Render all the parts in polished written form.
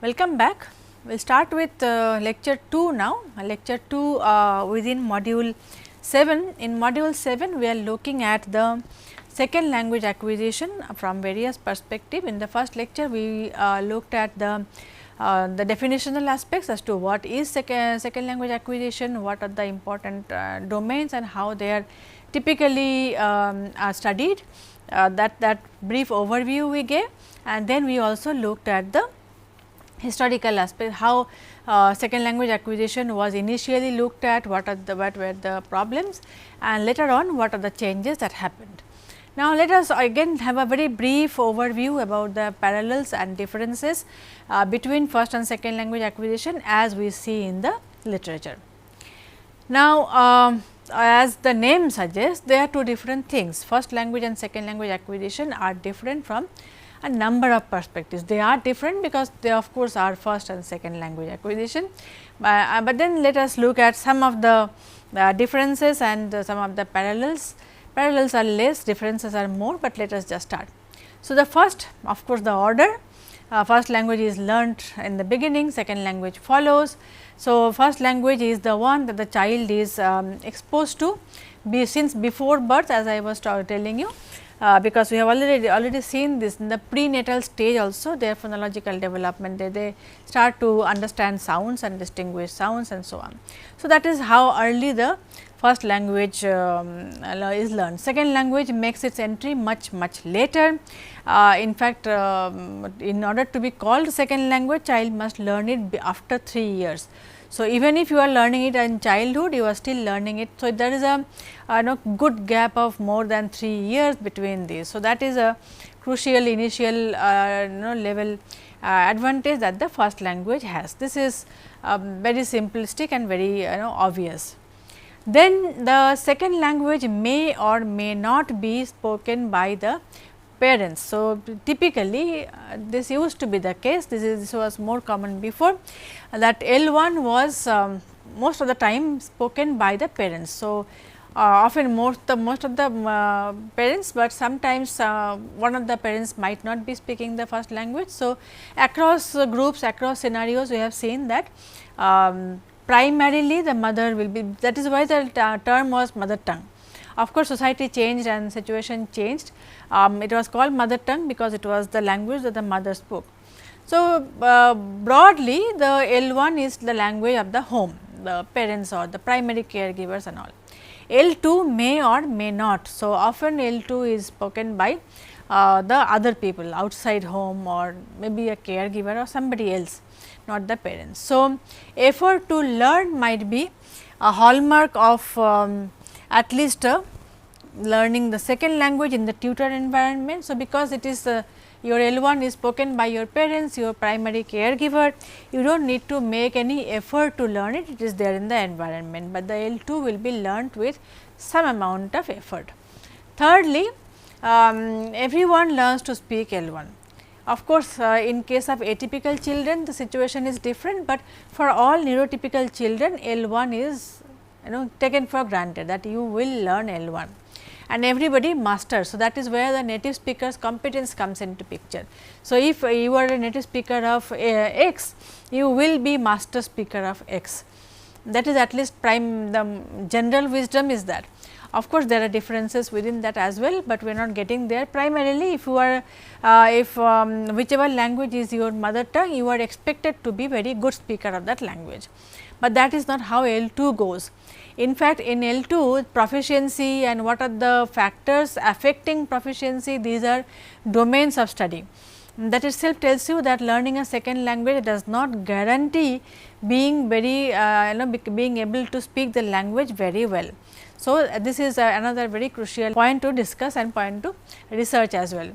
Welcome back. We will start with lecture 2 now, lecture 2 within module 7. In module 7, we are looking at the second language acquisition from various perspectives. In the first lecture, we looked at the definitional aspects as to what is second language acquisition, what are the important domains and how they are typically studied. That brief overview we gave, and then we also looked at the historical aspect, how second language acquisition was initially looked at, what were the problems, and later on what are the changes that happened. Now, let us again have a very brief overview about the parallels and differences between first and second language acquisition as we see in the literature. Now, as the name suggests, they are two different things. First language and second language acquisition are different from a number of perspectives. They are different because they of course are first and second language acquisition, but then let us look at some of the differences and some of the parallels. Parallels are less, differences are more, but let us just start. So, the first, of course, the order. First language is learnt in the beginning, second language follows. So, first language is the one that the child is exposed to since before birth, as I was telling you. Because we have already seen this in the prenatal stage also, their phonological development, they start to understand sounds and distinguish sounds and so on. So, that is how early the first language is learned. Second language makes its entry much later. In fact, in order to be called second language, child must learn it after 3 years. So, even if you are learning it in childhood, you are still learning it. So, there is a good gap of more than 3 years between these. So, that is a crucial initial level advantage that the first language has. This is very simplistic and very obvious. Then the second language may or may not be spoken by the parents. So, typically this used to be the case, this was more common before, that L1 was most of the time spoken by the parents. So, often most of the parents, but sometimes one of the parents might not be speaking the first language. So, across groups, across scenarios, we have seen that primarily the mother will be, that is why the term was mother tongue. Of course, society changed and situation changed. It was called mother tongue because it was the language that the mother spoke. So, broadly the L1 is the language of the home, the parents or the primary caregivers and all. L2 may or may not. So, often L2 is spoken by the other people outside home or maybe a caregiver or somebody else, not the parents. So, effort to learn might be a hallmark of at least learning the second language in the tutor environment. So, because it is your L1 is spoken by your parents, your primary caregiver, you do not need to make any effort to learn it, it is there in the environment, but the L2 will be learnt with some amount of effort. Thirdly, everyone learns to speak L1. Of course, in case of atypical children, the situation is different, but for all neurotypical children, L1 is taken for granted that you will learn L1 and everybody masters. So, that is where the native speaker's competence comes into picture. So, if you are a native speaker of X, you will be master speaker of X. That is at least the general wisdom is that. Of course, there are differences within that as well, but we are not getting there. Primarily, if you are whichever language is your mother tongue, you are expected to be very good speaker of that language, but that is not how L2 goes. In fact, in L2 proficiency and what are the factors affecting proficiency, these are domains of study. That itself tells you that learning a second language does not guarantee being very being able to speak the language very well. So, this is another very crucial point to discuss and point to research as well.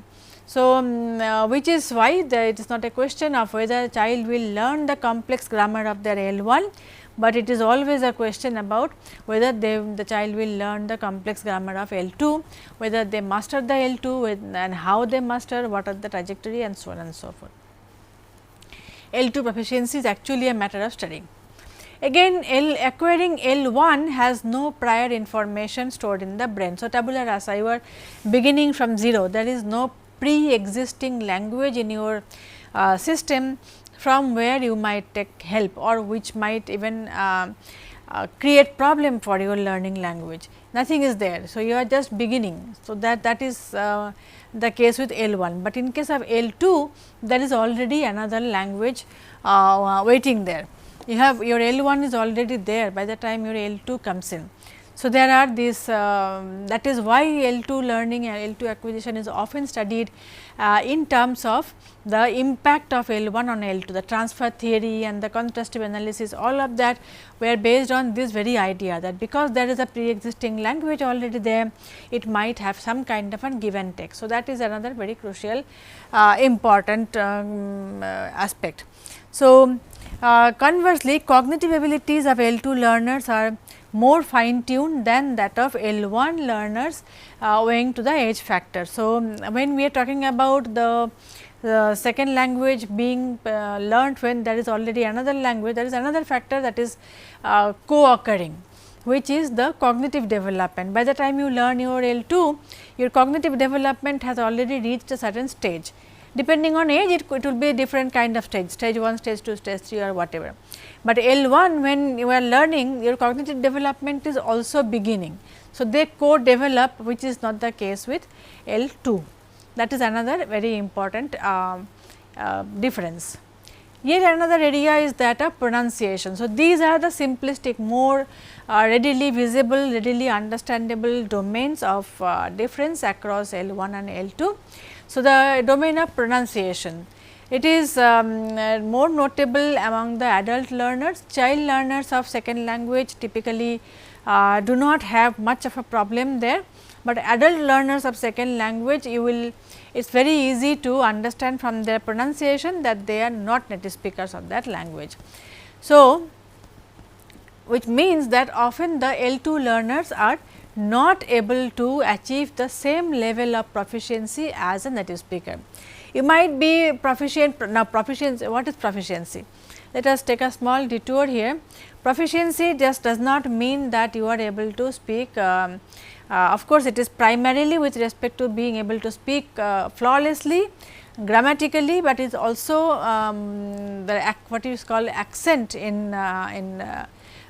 So, which is why it is not a question of whether a child will learn the complex grammar of their L1, but it is always a question about whether the child will learn the complex grammar of L2, whether they master the L2 and how they master, what are the trajectory and so on and so forth. L2 proficiency is actually a matter of study. Again, acquiring L1 has no prior information stored in the brain. So, tabula rasa, you are beginning from 0, there is no pre-existing language in your system from where you might take help or which might even create problem for your learning language, nothing is there. So, you are just beginning. So, that is the case with L1, but in case of L2 there is already another language waiting there. You have your L1 is already there by the time your L2 comes in. So, there are these that is why L2 learning and L2 acquisition is often studied in terms of the impact of L1 on L2, the transfer theory and the contrastive analysis, all of that were based on this very idea that because there is a pre-existing language already there, it might have some kind of a give and take. So, that is another very crucial important aspect. So, conversely, cognitive abilities of L2 learners are more fine tuned than that of L1 learners owing to the age factor. So, when we are talking about the second language being learnt when there is already another language, there is another factor that is co-occurring, which is the cognitive development. By the time you learn your L2, your cognitive development has already reached a certain stage. Depending on age, it will be a different kind of stage, stage 1, stage 2, stage 3 or whatever. But L1, when you are learning, your cognitive development is also beginning. So, they co-develop, which is not the case with L2. That is another very important difference. Yet another area is that of pronunciation. So, these are the simplistic, more readily visible, readily understandable domains of difference across L1 and L2. So, the domain of pronunciation, it is more notable among the adult learners. Child learners of second language typically do not have much of a problem there, but adult learners of second language, you will, it is very easy to understand from their pronunciation that they are not native speakers of that language. So, which means that often the L2 learners are not able to achieve the same level of proficiency as a native speaker. You might be proficient. Now, proficiency, what is proficiency? Let us take a small detour here. Proficiency just does not mean that you are able to speak. Of course, it is primarily with respect to being able to speak flawlessly, grammatically, but it is also the what is called accent in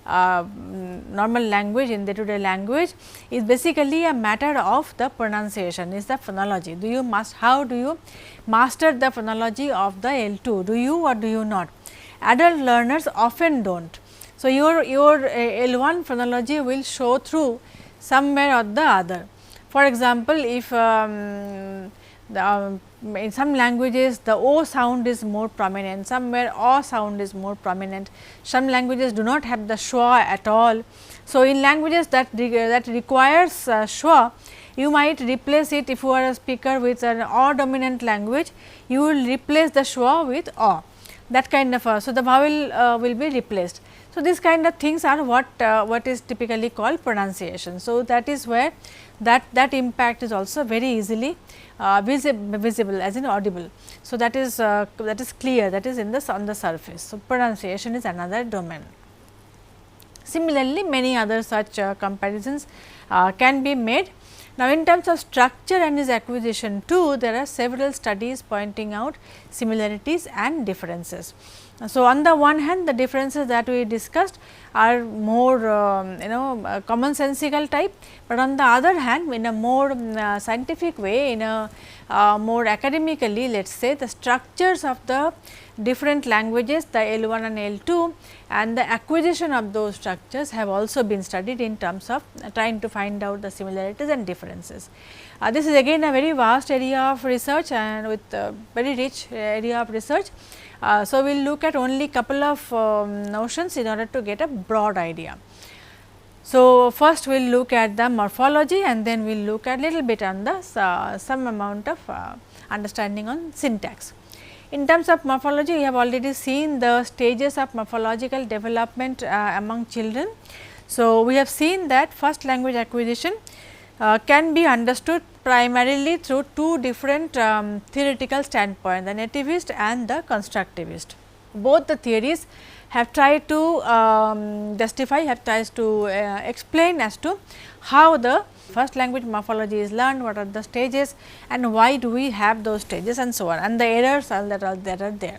normal language, in day to day language, is basically a matter of the pronunciation, is the phonology. Do you how do you master the phonology of the L2? Do you or do you not? Adult learners often do not. So, your L1 phonology will show through somewhere or the other. For example, if in some languages the O sound is more prominent, somewhere O sound is more prominent, some languages do not have the schwa at all. So, in languages that requires schwa, you might replace it. If you are a speaker with an O dominant language, you will replace the schwa with O, that kind of so the vowel will be replaced. So, these kind of things are what is typically called pronunciation. So, that is where that impact is also very easily visible as in audible. So, that is clear, that is in the on the surface. So, pronunciation is another domain. Similarly, many other such comparisons can be made. Now, in terms of structure and its acquisition too, there are several studies pointing out similarities and differences. So, on the one hand, the differences that we discussed are more commonsensical type, but on the other hand, in a more scientific way, in a more academically, let us say, the structures of the different languages, the L1 and L2, and the acquisition of those structures have also been studied in terms of trying to find out the similarities and differences. This is again a very vast area of research and with very rich area of research. So, we will look at only couple of notions in order to get a broad idea. So, first we will look at the morphology and then we will look at little bit on the some amount of understanding on syntax. In terms of morphology, we have already seen the stages of morphological development among children. So, we have seen that first language acquisition can be understood primarily through two different theoretical standpoints, the nativist and the constructivist. Both the theories have tried to justify, have tried to explain as to how the first language morphology is learned, what are the stages and why do we have those stages and so on, and the errors that are there.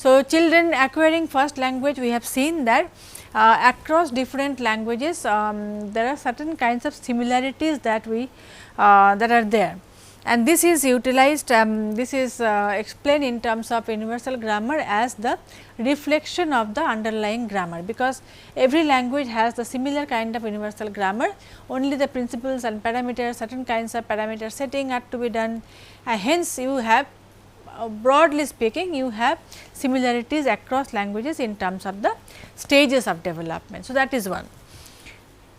So, children acquiring first language, we have seen that across different languages there are certain kinds of similarities that we that are there, and this is utilized, this is explained in terms of universal grammar as the reflection of the underlying grammar, because every language has the similar kind of universal grammar, only the principles and parameters, certain kinds of parameter setting are to be done, hence you have broadly speaking you have similarities across languages in terms of the stages of development. So, that is one.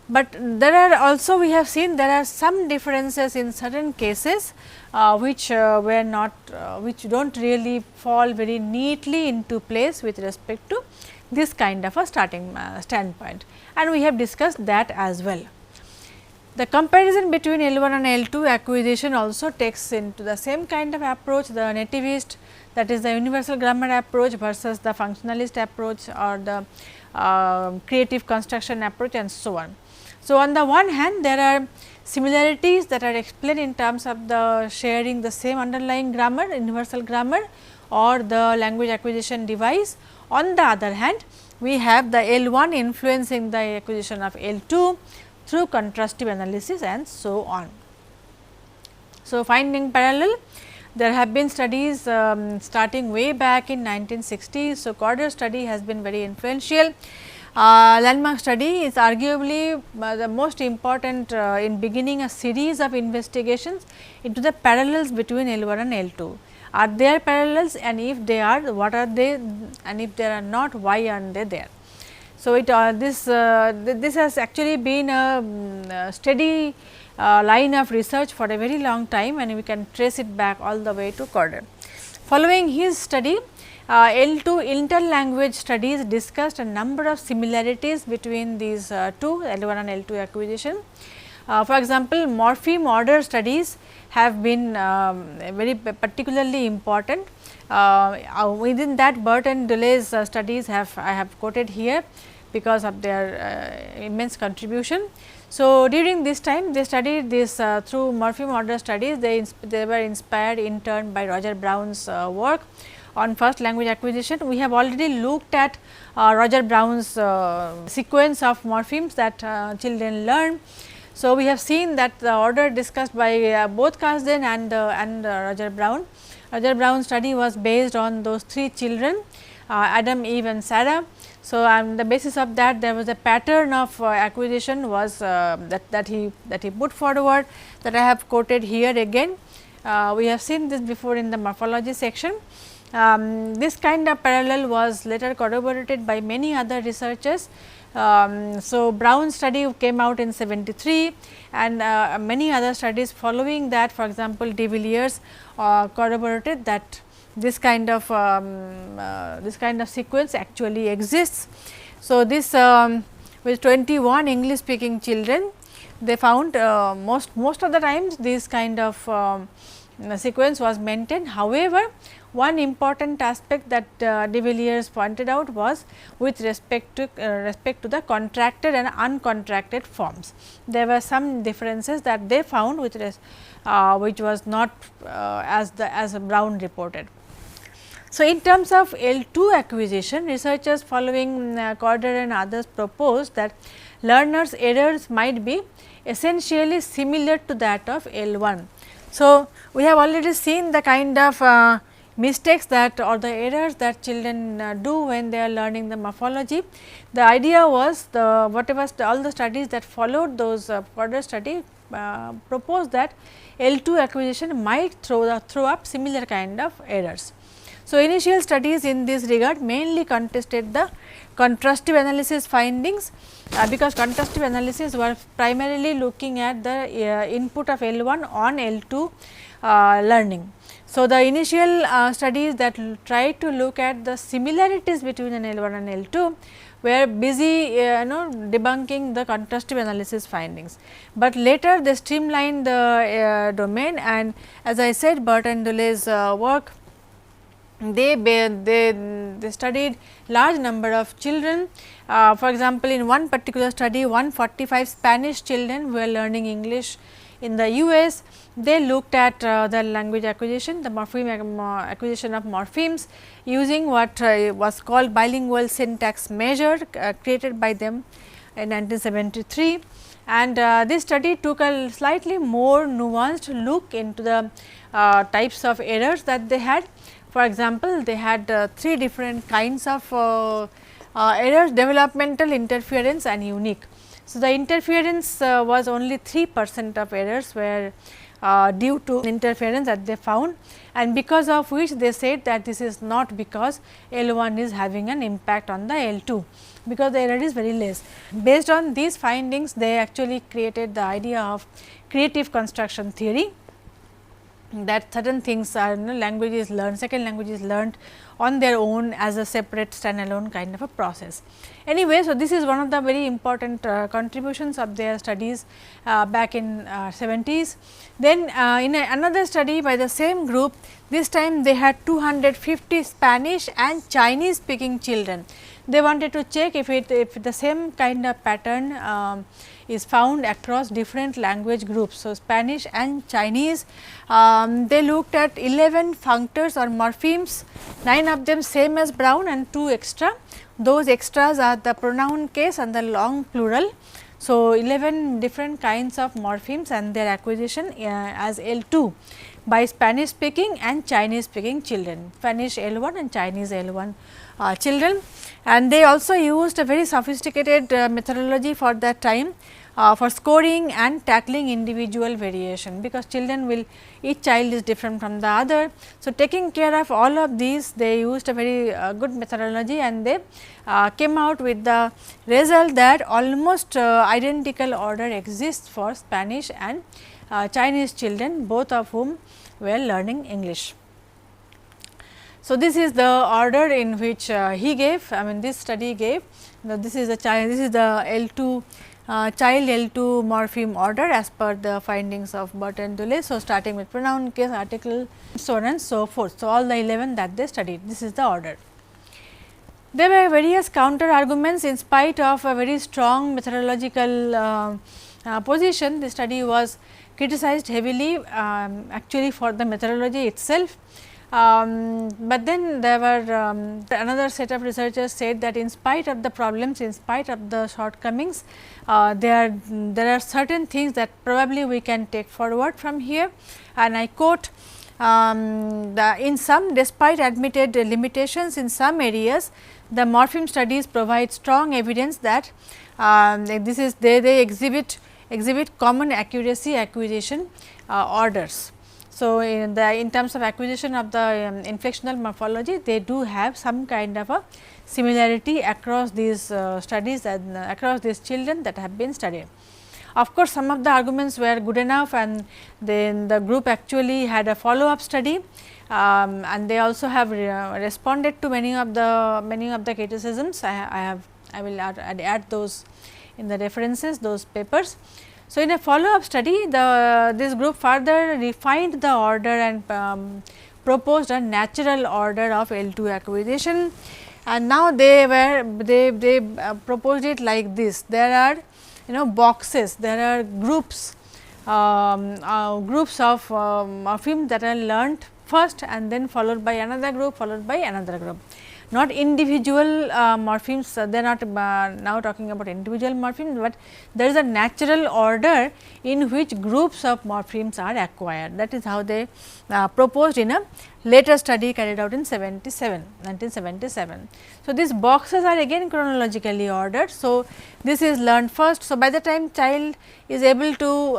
But there are also, we have seen there are some differences in certain cases which were not which do not really fall very neatly into place with respect to this kind of a starting standpoint, and we have discussed that as well. The comparison between L1 and L2 acquisition also takes into the same kind of approach, the nativist, that is the universal grammar approach versus the functionalist approach or the creative construction approach and so on. So, on the one hand there are similarities that are explained in terms of the sharing the same underlying grammar, universal grammar or the language acquisition device. On the other hand, we have the L1 influencing the acquisition of L2 through contrastive analysis and so on. So, finding parallel, there have been studies starting way back in 1960s. So, Corder study has been very influential. Landmark study is arguably the most important in beginning a series of investigations into the parallels between L1 and L2. Are there parallels, and if they are, what are they, and if there are not, why are they there? So, this has actually been a steady line of research for a very long time, and we can trace it back all the way to Corder. Following his study, L2 interlanguage studies discussed a number of similarities between these two, L1 and L2 acquisition. For example, morpheme order studies have been very particularly important. Within that, Burt and Dulles studies I have quoted here because of their immense contribution. So, during this time they studied this through morpheme order studies, they were inspired in turn by Roger Brown's work on first language acquisition. We have already looked at Roger Brown's sequence of morphemes that children learn. So, we have seen that the order discussed by both Carsden and Roger Brown. Roger Brown's study was based on those 3 children, Adam, Eve and Sarah. So, on the basis of that, there was a pattern of acquisition was that he put forward, that I have quoted here again. We have seen this before in the morphology section. This kind of parallel was later corroborated by many other researchers. So, Brown's study came out in 73 and many other studies following that, for example, De Villiers corroborated that this kind of sequence actually exists. So, this with 21 English speaking children, they found most of the times this kind of sequence was maintained. However, one important aspect that De Villiers pointed out was with respect to the contracted and uncontracted forms. There were some differences that they found which was not as Brown reported. So, in terms of L2 acquisition, researchers following Corder and others proposed that learners' errors might be essentially similar to that of L1. So, we have already seen the kind of mistakes that or the errors that children do when they are learning the morphology. The idea was whatever all the studies that followed those Corder study proposed that L2 acquisition might throw up similar kind of errors. So, initial studies in this regard mainly contested the contrastive analysis findings, because contrastive analysis were primarily looking at the input of L1 on L2 learning. So, the initial studies that tried to look at the similarities between an L1 and L2 were busy debunking the contrastive analysis findings, but later they streamlined the domain, and as I said, Burt and Dulles work, they studied large number of children. For example, in one particular study 145 Spanish children were learning English In the US, they looked at the language acquisition, the acquisition of morphemes using what was called bilingual syntax measure created by them in 1973. And this study took a slightly more nuanced look into the types of errors that they had. For example, they had 3 different kinds of errors: developmental, interference and unique. So, the interference was only 3% of errors were due to interference that they found, and because of which they said that this is not because L1 is having an impact on the L2, because the error is very less. Based on these findings, they actually created the idea of creative construction theory, that certain things are language is learned, second language is learned on their own as a separate standalone kind of a process. Anyway, so this is one of the very important contributions of their studies back in 70s. Then in another study by the same group, this time they had 250 Spanish and Chinese speaking children. They wanted to check if the same kind of pattern is found across different language groups. So, Spanish and Chinese, they looked at 11 functors or morphemes, 9 of them same as Brown and 2 extra. Those extras are the pronoun case and the long plural. So, 11 different kinds of morphemes and their acquisition as L2 by Spanish speaking and Chinese speaking children, Spanish L1 and Chinese L1 children. And they also used a very sophisticated methodology for that time for scoring and tackling individual variation, because children will, each child is different from the other. So, taking care of all of these, they used a very good methodology, and they came out with the result that almost identical order exists for Spanish and Chinese children, both of whom were learning English. So, this is the order in which he gave, I mean this study gave. Now, this is the L2 child L2 morpheme order as per the findings of Burt and Dulles. So, starting with pronoun case, article, so on and so forth. So, all the 11 that they studied, this is the order. There were various counter arguments in spite of a very strong methodological position. The study was criticized heavily actually for the methodology itself. But then there were another set of researchers said that in spite of the problems, in spite of the shortcomings, there are certain things that probably we can take forward from here, and I quote, in some, despite admitted limitations in some areas, the morpheme studies provide strong evidence that this is they exhibit common accuracy acquisition orders. So, in terms of acquisition of the inflectional morphology, they do have some kind of a similarity across these studies and across these children that have been studied. Of course, some of the arguments were good enough, and then the group actually had a follow up study, and they also have responded to many of the criticisms. I will add those in the references, those papers. So, in a follow up study, this group further refined the order and proposed a natural order of L2 acquisition, and now they proposed it like this. There are boxes, there are groups of morphemes that are learnt first and then followed by another group, followed by another group. Not individual morphemes, they are not now talking about individual morphemes, but there is a natural order in which groups of morphemes are acquired. That is how they proposed in a later study carried out in 1977. So, these boxes are again chronologically ordered. So, this is learned first. So, by the time child is able to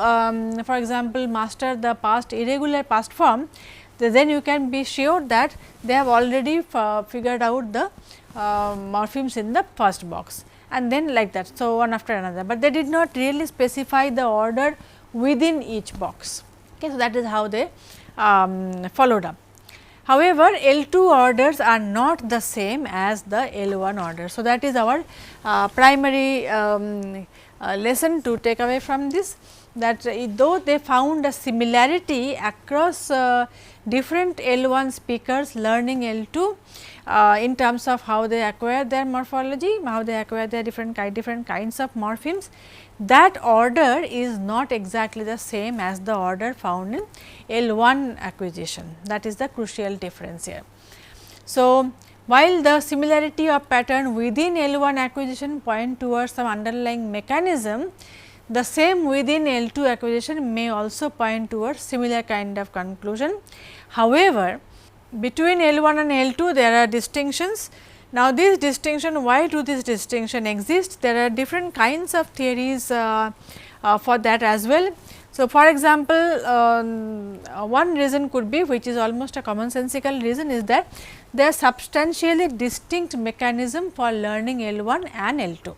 for example, master the irregular past form, then you can be sure that they have already figured out the morphemes in the first box, and then like that. So, one after another, but they did not really specify the order within each box. Okay, so, that is how they followed up. However, L2 orders are not the same as the L1 order. So, that is our primary lesson to take away from this, that though they found a similarity across different L1 speakers learning L2, in terms of how they acquire their morphology, how they acquire their different kinds of morphemes, that order is not exactly the same as the order found in L1 acquisition. That is the crucial difference here. So, while the similarity of pattern within L1 acquisition point towards some underlying mechanism, the same within L2 acquisition may also point towards similar kind of conclusion. However, between L1 and L2 there are distinctions. Now, this distinction, why do this distinction exist? There are different kinds of theories for that as well. So, for example, one reason could be, which is almost a commonsensical reason, is that there are substantially distinct mechanism for learning L1 and L2.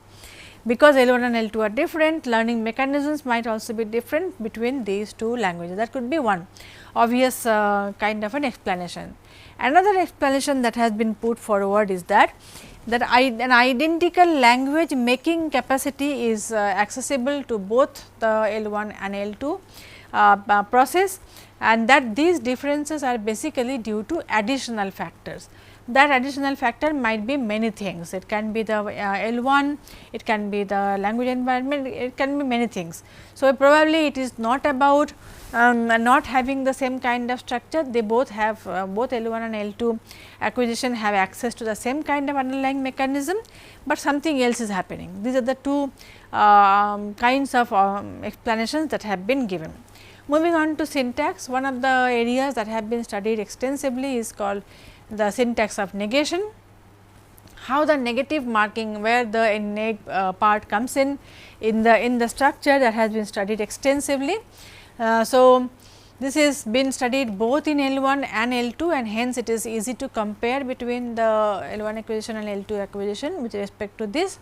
Because L1 and L2 are different, learning mechanisms might also be different between these two languages. That could be one obvious kind of an explanation. Another explanation that has been put forward is that an identical language making capacity is accessible to both the L1 and L2 process, and that these differences are basically due to additional factors. That additional factor might be many things. It can be the L1, it can be the language environment, it can be many things. So, probably it is not about not having the same kind of structure. They both have both L1 and L2 acquisition have access to the same kind of underlying mechanism, but something else is happening. These are the two kinds of explanations that have been given. Moving on to syntax, one of the areas that have been studied extensively is called the syntax of negation. How the negative marking, where the neg part comes in the structure, that has been studied extensively. So, this is been studied both in L1 and L2, and hence it is easy to compare between the L1 acquisition and L2 acquisition with respect to this.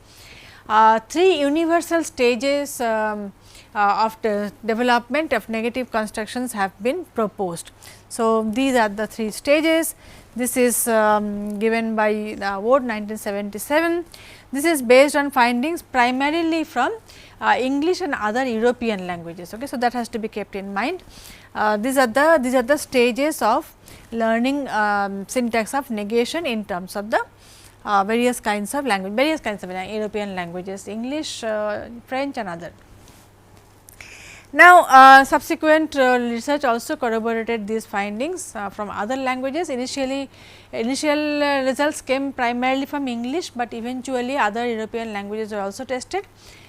Three universal stages of the development of negative constructions have been proposed. So, these are the three stages. This is given by Ward 1977. This is based on findings primarily from English and other European languages. Okay. So, that has to be kept in mind. These are the stages of learning syntax of negation in terms of the various kinds of European languages, English, French and other. Now, subsequent research also corroborated these findings from other languages. Initial results came primarily from English, but eventually other European languages were also tested,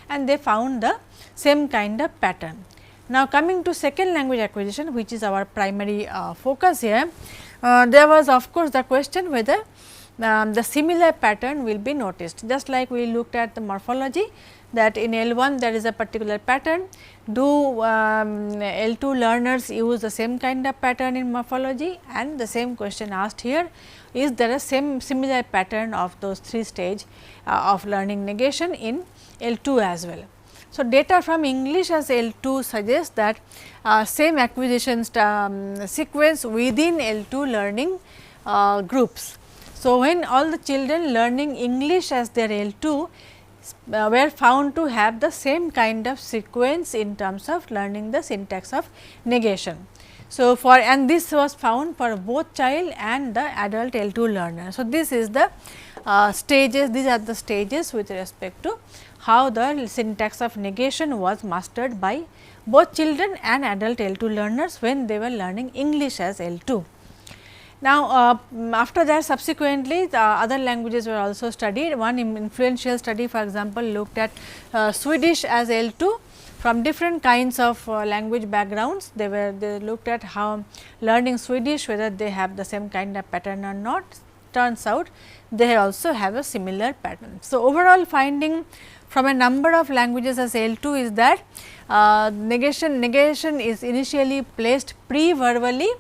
and they found the same kind of pattern. Now, coming to second language acquisition, which is our primary focus here, there was of course the question whether the similar pattern will be noticed. Just like we looked at the morphology, that in L1 there is a particular pattern. Do L2 learners use the same kind of pattern in morphology? And the same question asked here, is there a similar pattern of those three stages of learning negation in L2 as well? So, data from English as L2 suggests that same acquisition sequence within L2 learning groups. So, when all the children learning English as their L2 were found to have the same kind of sequence in terms of learning the syntax of negation. So, and this was found for both child and the adult L2 learner. So, this is the stages, these are the stages with respect to how the syntax of negation was mastered by both children and adult L2 learners when they were learning English as L2. Now, after that subsequently the other languages were also studied. One influential study, for example, looked at Swedish as L2 from different kinds of language backgrounds. They looked at how learning Swedish, whether they have the same kind of pattern or not. Turns out they also have a similar pattern. So, overall finding from a number of languages as L2 is that negation is initially placed pre-verbally,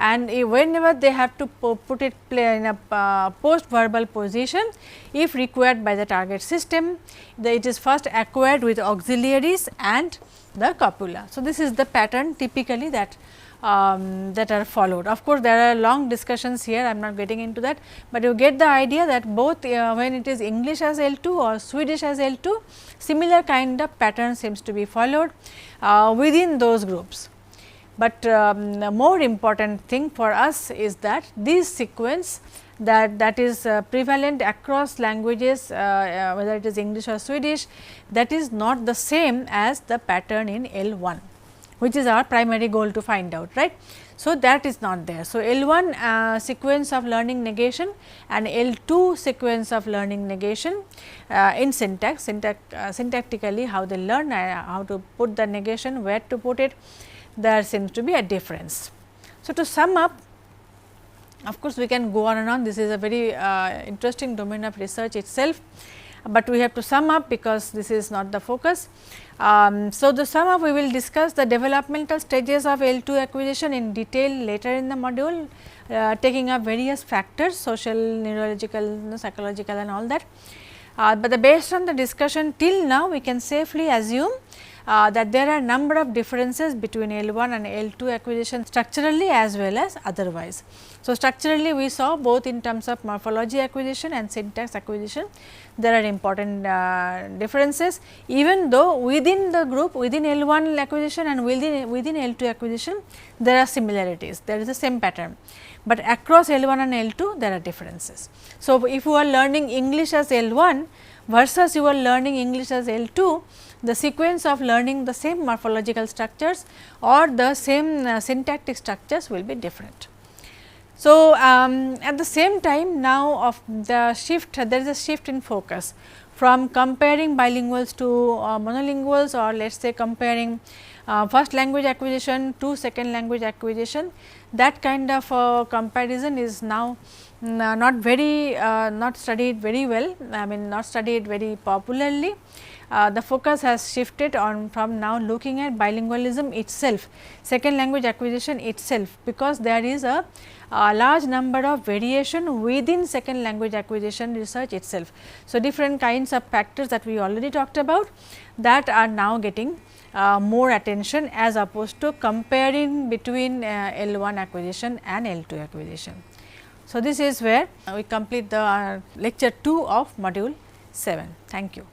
and whenever they have to put it in a post verbal position, if required by the target system, it is first acquired with auxiliaries and the copula. So, this is the pattern typically that are followed. Of course, there are long discussions here, I am not getting into that, but you get the idea that both when it is English as L2 or Swedish as L2, similar kind of pattern seems to be followed within those groups. But the more important thing for us is that this sequence that is prevalent across languages, whether it is English or Swedish, that is not the same as the pattern in L1, which is our primary goal to find out, right. So, that is not there. So, L1 sequence of learning negation and L2 sequence of learning negation in syntax, syntactically how they learn, how to put the negation, where to put it, there seems to be a difference. So, to sum up, of course, we can go on and on, this is a very interesting domain of research itself, but we have to sum up because this is not the focus. So, the sum up, we will discuss the developmental stages of L2 acquisition in detail later in the module, taking up various factors, social, neurological, psychological and all that. But based on the discussion till now, we can safely assume that there are number of differences between L1 and L2 acquisition structurally as well as otherwise. So, structurally we saw both in terms of morphology acquisition and syntax acquisition, there are important differences, even though within the group, within L1 acquisition and within L2 acquisition, there are similarities, there is the same pattern, but across L1 and L2 there are differences. So, if you are learning English as L1 versus you are learning English as L2, the sequence of learning the same morphological structures or the same syntactic structures will be different. So, at the same time now of the shift, there is a shift in focus from comparing bilinguals to monolinguals, or let us say comparing first language acquisition to second language acquisition. That kind of comparison is now not very not studied very well, I mean not studied very popularly. The focus has shifted on from now looking at bilingualism itself, second language acquisition itself, because there is a large number of variation within second language acquisition research itself. So, different kinds of factors that we already talked about, that are now getting more attention as opposed to comparing between L1 acquisition and L2 acquisition. So, this is where we complete the lecture 2 of module 7. Thank you.